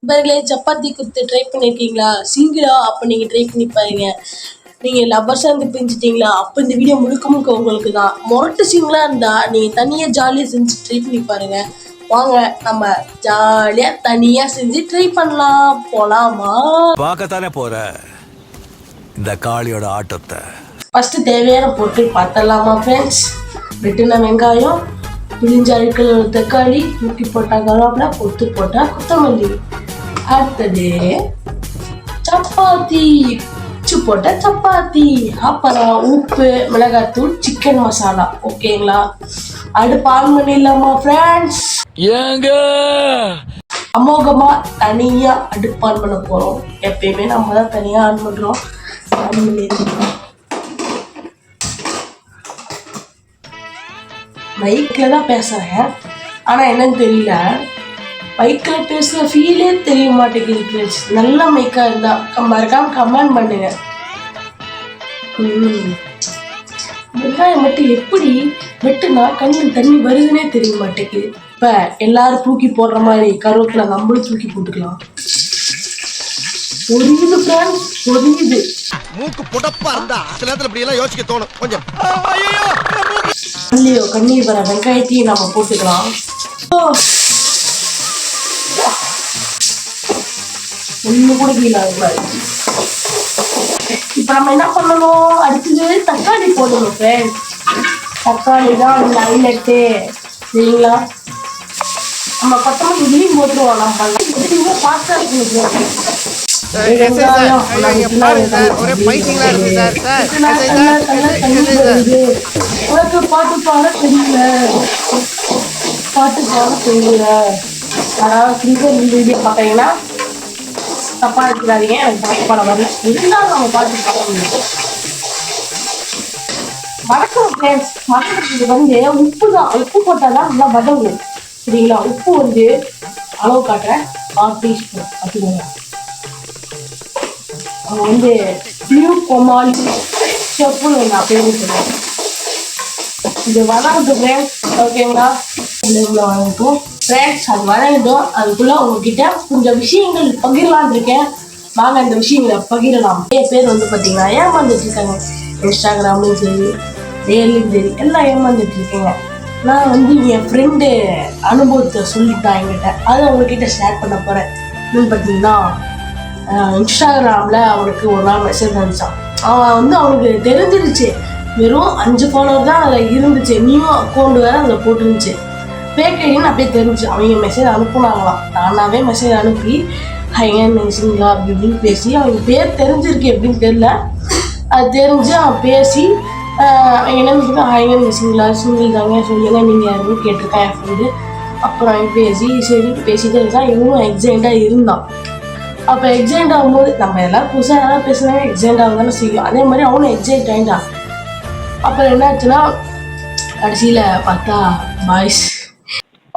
நண்பர்களே, சப்பாத்தி குத்து ட்ரை பண்ணியிருக்கீங்களா? சிங்கிளா? அப்போ நீங்கள் ட்ரை பண்ணி பாருங்க. நீங்கள் லவ்வர்ஸாக இருந்து பிரிஞ்சிட்டிங்களா? அப்போ இந்த வீடியோ முழுக்க முழுக்க உங்களுக்கு தான். முரட்டு சிங்கிளாக இருந்தால் நீங்கள் தனியாக ஜாலியாக செஞ்சு ட்ரை பண்ணி பாருங்க. வாங்க நம்ம ஜாலியாக தனியாக செஞ்சு ட்ரை பண்ணலாம். போலாமா? பார்க்கத்தானே போற இந்த காளியோட ஆட்டத்தை. ஃபஸ்ட்டு தேவையான பொருட்கள் பார்த்தலாமா ஃப்ரெண்ட்ஸ்? வெட்டின வெங்காயம், பிழிஞ்ச அழுக்கல் தக்காளி, தூக்கி போட்டால் கருவேப்பிலை, கொத்து போட்டால் கொத்தமல்லி. அடுத்தது சப்பாத்தி, உச்சு போட்ட சப்பாத்தி, அப்புறம் உப்பு, மிளகாத்தூள், சிக்கன் மசாலா. ஓகேங்களா? அடுப்பு ஆன் பண்ணிடலாமா ஃப்ரெண்ட்ஸ்? ஏங்க அமோகமா தனியா அடுப்பு ஆன் பண்ண போறோம். எப்பயுமே நம்ம தான் தனியா ஆன் பண்றோம். மைக்ல தான் பேசுறேன், ஆனா என்னன்னு தெரியல, மைக்கில் பேசுகிற ஃபீலே தெரிய மாட்டேங்குது ஃப்ரெண்ட்ஸ். நல்ல மைக்காக இருந்தால் மறக்காம கமெண்ட் பண்ணுங்க. வெங்காயம் மட்டும் எப்படி வெட்டுனா கண்ணில் தண்ணி வருதுன்னே தெரிய மாட்டேங்குது. இப்போ எல்லாரும் தூக்கி போடுற மாதிரி கருவேப்பிலை நம்மளும் தூக்கி போட்டுக்கலாம். பொரியுது ஃப்ரெண்ட்ஸ், பொரியுது. மூக்கு புடப்பா இருந்தா சில நேரத்துல இப்படி எல்லாம் யோசிக்க தோணும் கொஞ்சம். கண்ணீர் வர வெங்காயத்தையும் நம்ம போட்டுக்கலாம். ஒண்ணு கூட ஃபீல் ஆகக்கூடாது. இப்ப நம்ம என்ன பண்ணணும், அடுத்தது தக்காளி போடணும் ஃப்ரெண்ட்ஸ். தக்காளி தான் அந்த ஹைலைட்டு, சரிங்களா? நம்ம கொத்தமல்லி இதையும் போட்டுருவோம். நம்ம எதுவுமே ஃபாஸ்டா இருக்கணும். பாட்டு பாட தெரியல, பாட்டு பாட தெரியல. அதாவது சிங்கர் வீடியோ பார்த்தீங்கன்னா தப்பா எடுத்துக்காதீங்க, எனக்கு பாட்டு பாட வரல. இருந்தாலும் நம்ம பாட்டு பாட முடியும். வதக்கணும் ஃப்ரெண்ட்ஸ். வதக்கிறதுக்கு வந்து உப்பு தான், உப்பு போட்டால் தான் நல்லா வதங்கும், சரிங்களா? உப்பு வந்து அளவு காட்டுறேன், 1 டீஸ்பூன் பார்த்துக்கோங்க. அவங்க வந்து நியூ கொமாலி செப்புன்னு நான் பேர் சொல்லுவேன். இது வதங்கட்டும் ஃப்ரெண்ட்ஸ், ஓகேங்களா? வதங்கட்டும் ஃப்ரெண்ட்ஸ். அது வதங்கட்டும். அதுக்குள்ள உங்ககிட்ட கொஞ்சம் விஷயங்கள் பகிரலான் இருக்கேன். வாங்க அந்த விஷயங்களை பகிரலாம். நிறைய பேர் வந்து பார்த்தீங்கன்னா ஏமாந்துட்டு இருக்காங்க. இன்ஸ்டாகிராம்லையும் சரி, டெய்லியும் சரி, எல்லாம் ஏமாந்துட்டு இருக்கேங்க. நான் வந்து என் ஃப்ரெண்டு அனுபவத்தை சொல்லிட்டான் என்கிட்ட, அதை உங்ககிட்ட ஷேர் பண்ண போகிறேன். என்னன்னு பார்த்தீங்கன்னா, இன்ஸ்டாகிராமில் அவனுக்கு ஒரு நாள் மெசேஜ் அனுப்பிச்சான். அவன் வந்து அவனுக்கு தெரிஞ்சிருச்சு, வெறும் 5 ஃபாலோவர் தான் அதில் இருந்துச்சு. நியூ அக்கௌண்ட் வேறு அதில் போட்டுருந்துச்சு. ஃபேக் ஐடின்னு அப்படியே தெரிஞ்சு அவங்க மெசேஜ் அனுப்புனாங்களாம். நானாவே மெசேஜ் அனுப்பி ஹைங்க சிங்கா அப்படி இப்படின்னு பேசி, அவங்க பேர் தெரிஞ்சிருக்கு எப்படின்னு தெரியல, அது தெரிஞ்சு அவன் பேசி என்ன ஹைங்க சிங்களா, சிங்கிள் தாங்க சொல்லுங்க நீங்கள் யாருன்னு கேட்டிருக்கேன் என் ஃப்ரெண்டு. அப்புறம் அவன் பேசி சரி பேசிட்டே இருந்தான். இவனும் எக்ஸைண்டாக இருந்தான். அப்போ எக்ஸைண்ட் ஆகும்போது நம்ம எல்லாம் புதுசாக யாராவது பேசுனாங்க எக்ஸைண்ட் ஆகும் தானே செய்யும். அதே மாதிரி அவனும் எக்ஸைட் ஆகிட்டான். அப்புறம் என்னாச்சுன்னா கடைசியில் பார்த்தா பாய்ஸ்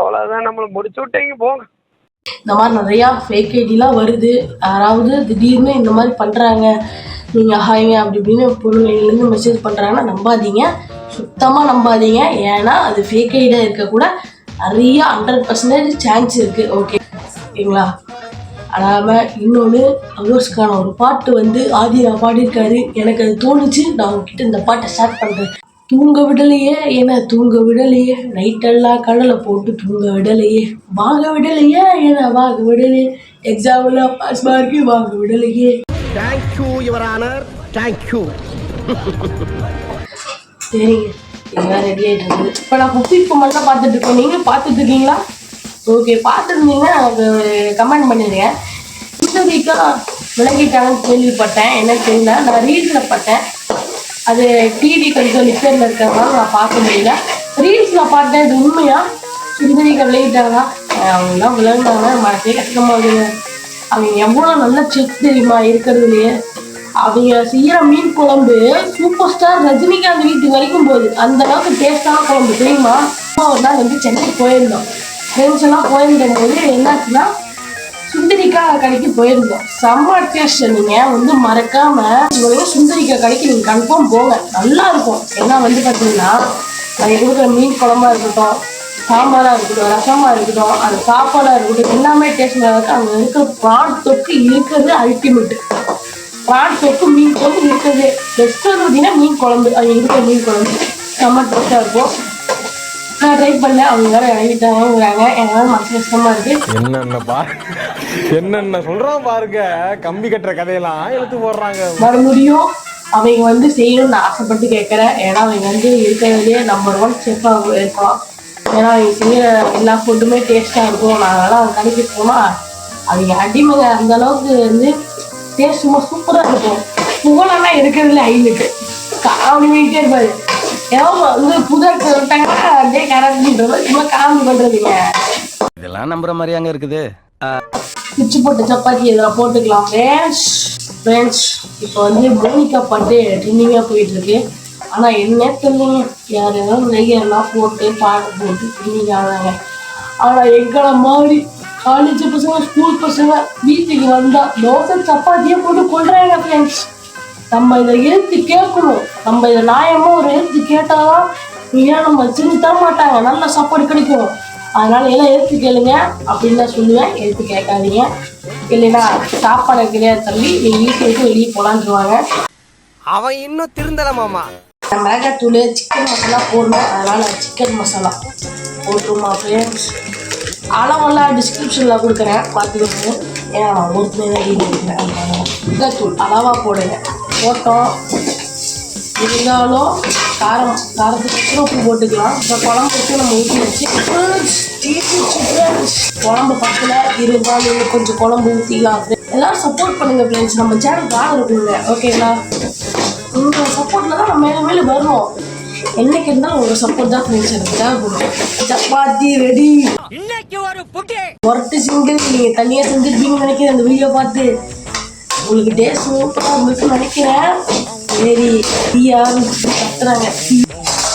அவ்வளோதான், நம்மளை முடிச்சு விட்டீங்க போங்க. இந்த மாதிரி நிறையா ஃபேக் ஐடிலாம் வருது. யாராவது திடீர்னு இந்த மாதிரி பண்ணுறாங்க, நீங்கள் ஹாய்ங்க அப்படி இப்படின்னு பொருள்லேருந்து மெசேஜ் பண்ணுறாங்கன்னா நம்பாதீங்க, சுத்தமாக நம்பாதீங்க. ஏன்னா அது ஃபேக் ஐடியாக இருக்கக்கூட நிறைய 100% சான்ஸ் இருக்குது. ஓகேங்களா? அதாமல் இன்னொன்று, அவோர்ஸ்க்கான ஒரு பாட்டு வந்து ஆதிரா பாடியிருக்காரு. எனக்கு அது தோணுச்சு, நான் உங்ககிட்ட இந்த பாட்டை ஸ்டார்ட் பண்ணுறேன். தூங்க விடலையே என தூங்க விடலையே, நைட்டெல்லாம் கடலை போட்டு தூங்க விடலையே, வாங்க விடலையே என வாங்க விடலையே, எக்ஸாமில் பாஸ் மார்க்கு வாங்க விடலையே. Thank you your honour, thank you. சரிங்க, இதெல்லாம் ரெடி ஆகிட்டு இருக்குது. இப்போ நான் குக்கிங் பொம்மல்லாம் பார்த்துட்டு இருக்கேன். நீங்களும் பார்த்துட்டு இருக்கீங்களா? ஓகே, பார்த்துருந்தீங்கன்னா எனக்கு கமெண்ட் பண்ணிடுங்க. இந்த வீக்காக விளங்கிட்டாங்கன்னு கேள்விப்பட்டேன், என்னன்னு தெரியல. நான் ரீல்ஸில் பார்த்தேன். அது டிவி கொஞ்சம் லிட்டரில் இருக்கிறதுனால நான் பார்க்க முடியல. ரீல்ஸில் பார்த்தேன். இது உண்மையாக சுந்தரிக்கா விளையிட்டாங்க. அவங்கெல்லாம் விளையாண்டாங்கன்னா மனசே கஷ்டமாகுதுங்க. அவங்க எவ்வளோ நல்லா செக் தெரியுமா இருக்கிறதுலையே. அவங்க செய்கிற மீன் குழம்பு சூப்பர் ஸ்டார் ரஜினிகாந்த் வீட்டுக்கு வரைக்கும் போகுது. அந்த அளவுக்கு டேஸ்டான குழம்பு தெரியுமா? ஒரு நாள் வந்து சென்னைக்கு போயிருந்தோம், ஃப்ரெண்ட்ஸ் எல்லாம் போயிருந்த போது என்னாச்சுன்னா சுந்தரிக்கா கடைக்கு போயிருந்தோம். செம்ம டேஸ்ட். நீங்கள் வந்து மறக்காமல் சுந்தரிக்கா கடைக்கு நீங்கள் கன்ஃபார்ம் போங்க, நல்லா இருக்கும். ஏன்னா வந்து பார்த்தீங்கன்னா நாங்கள் கொடுக்குற மீன் குழம்பா இருக்கட்டும், சாம்பாராக இருக்கட்டும், ரசமாக இருக்கட்டும், அந்த சாப்பாடாக இருக்கட்டும், எல்லாமே டேஸ்ட் இருக்கு. அங்கே இருக்கிற ப்ரான் தொக்கு இருக்கிறது அல்டிமேட்டு. ப்ரான் தொக்கு மீன் குழம்பு இருக்கிறது பெஸ்ட்டு பார்த்தீங்கன்னா மீன் குழம்பு. அது இருக்கிற மீன் குழம்பு செம்ம டேஸ்ட்டாக இருக்கும். நான் ட்ரை பண்ணேன். அவங்க வேறு இறங்கிட்டாங்கிறாங்க. எனக்கு மனசு கஷ்டமாக இருக்குது. என்னென்ன சொல்றான் பாருங்க, கம்பி கட்டுற கதையெல்லாம் எடுத்து போடுறாங்க. மறுபடியும் அவங்க வந்து செய்யணும்னு நான் ஆசைப்பட்டு கேட்குறேன். ஏன்னா அவங்க வந்து இருக்கிறதுலே நம்பர் 1 செஃப்பாக இருக்கலாம். ஏன்னா அவங்க செய்கிற எல்லா ஃபுட்டுமே டேஸ்ட்டாக இருக்கும். நாங்களாம் அவங்க கடைக்கு போனால் அவங்க அடிமைங்க அந்த அளவுக்கு வந்து டேஸ்ட் சும்மா சூப்பராக இருக்கும். புகழெல்லாம் இருக்கிறதுல ஹைலைட்டு. காமெடி பண்ணிகிட்டே இருப்பாரு. ஏதோ வந்து புது விட்டாங்கன்னா அப்படியே கரெக்ட்ன்ற மாதிரி சும்மா காமெடி பண்ணுறதுங்க. இதெல்லாம் நம்புற மாதிரி அங்கே இருக்குது. பிச்சு போட்ட சப்பாத்தி இதில் போட்டுக்கலாம். ஃப்ரெண்ட்ஸ் இப்போ வந்து மோனிகா பாட்டு ட்ரெண்டிங்காக போயிட்டுருக்கு. ஆனால் என்ன தெரியலைங்க, யார் ஏதாவது நெய்யெல்லாம் போட்டு பாட்டு போட்டு ட்ரெண்டிங் ஆனாங்க. ஆனால் எங்களை மாதிரி காலேஜ் பசங்க ஸ்கூல் பசங்க வீட்டுக்கு வந்தால் தோசை சப்பாத்தியே போட்டு கொள்றாங்க ஃப்ரெண்ட்ஸ். நம்ம இதை எழுத்து கேட்கணும். நம்ம இதை நியாயமாக ஒரு எழுத்து கேட்டால் தான் இல்லையா நம்ம செஞ்சு தர மாட்டாங்க, நல்ல சாப்பாடு கிடைக்கும். அதனால எல்லாம் எடுத்து கேளுங்க அப்படின்னு தான் சொல்லுவேன். எடுத்து கேட்காதீங்க. இல்லைன்னா சாப்பாடு கிடையாது தள்ளி நீ வீட்டு விட்டு வெளியே போலான்ட்டுருவாங்க. அவன் இன்னும் திருந்தல மாமா. மிளகாத்தூள் சிக்கன் மசாலா போடணும். அதனால சிக்கன் மசாலா போட்டுருமா ஃப்ரெண்ட்ஸ். அளவெல்லாம் டிஸ்கிரிப்ஷனில் கொடுக்குறேன், பார்த்துக்கோங்க. ஏன்னா நான் ஒருத்தனே தான் வீடு இருக்கிறேன். மிளகாத்தூள் அளவாக போடுங்க. போட்டோம் இருந்தாலும் காரத்துக்கு உப்பு போட்டுக்கலாம். இப்போ குழம்பு வச்சு நம்ம ஊற்றி வச்சு குழம்பு பக்கத்தில் இருந்தாலும் இன்னும் கொஞ்சம் குழம்பு ஊற்றிக்கலாம். எல்லாரும் சப்போர்ட் பண்ணுங்க ஃப்ரெண்ட்ஸ். நம்ம சேனல் ஆதரவு கொடுங்க, ஓகேங்களா? உங்கள் சப்போர்ட்டில் தான் நம்ம மேலே மேலே வருவோம். என்னைக்கு இருந்தாலும் உங்கள் சப்போர்ட் தான் ஃப்ரெண்ட்ஸ் எனக்கு தேவைப்படும். சப்பாத்தி ரெடி. ஒருட்டு சிங்கிள் நீங்கள் தனியாக செஞ்சுருப்பீங்கன்னு நினைக்கிறேன் அந்த வீடியோ பார்த்து. உங்களுக்கு டேஸ்ட் சூப்பராக இருந்துச்சுன்னு நினைக்கிறேன். சரி கத்துறாங்க.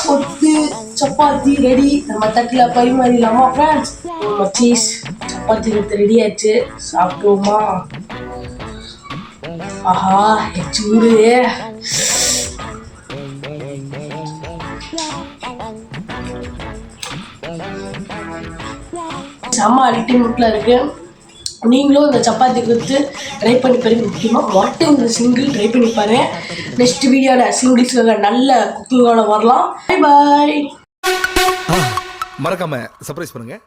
கொத்து சப்பாத்தி ரெடி. நம்ம தட்டில் பரிமாறிடலாமா ஃப்ரெண்ட்ஸ்? நம்ம சீஸ் சப்பாத்தி கொத்து ரெடி ஆச்சு. சாப்பிடுவோமா? ஆஹா சூடு. செம்ம அல்டிமேட்டில் இருக்கு. நீங்களும் இந்த சப்பாத்தி கொடுத்து ட்ரை பண்ணி பாருங்க. முக்கியமாக மட்டும் இந்த சிங்கிள் ட்ரை பண்ணி பாருங்க. நெக்ஸ்ட் வீடியோவில் சிங்கிள்ஸுக்காக நல்ல குக்கிங்கோட வரலாம். Bye bye. மறக்காம சர்ப்ரைஸ் பண்ணுங்க.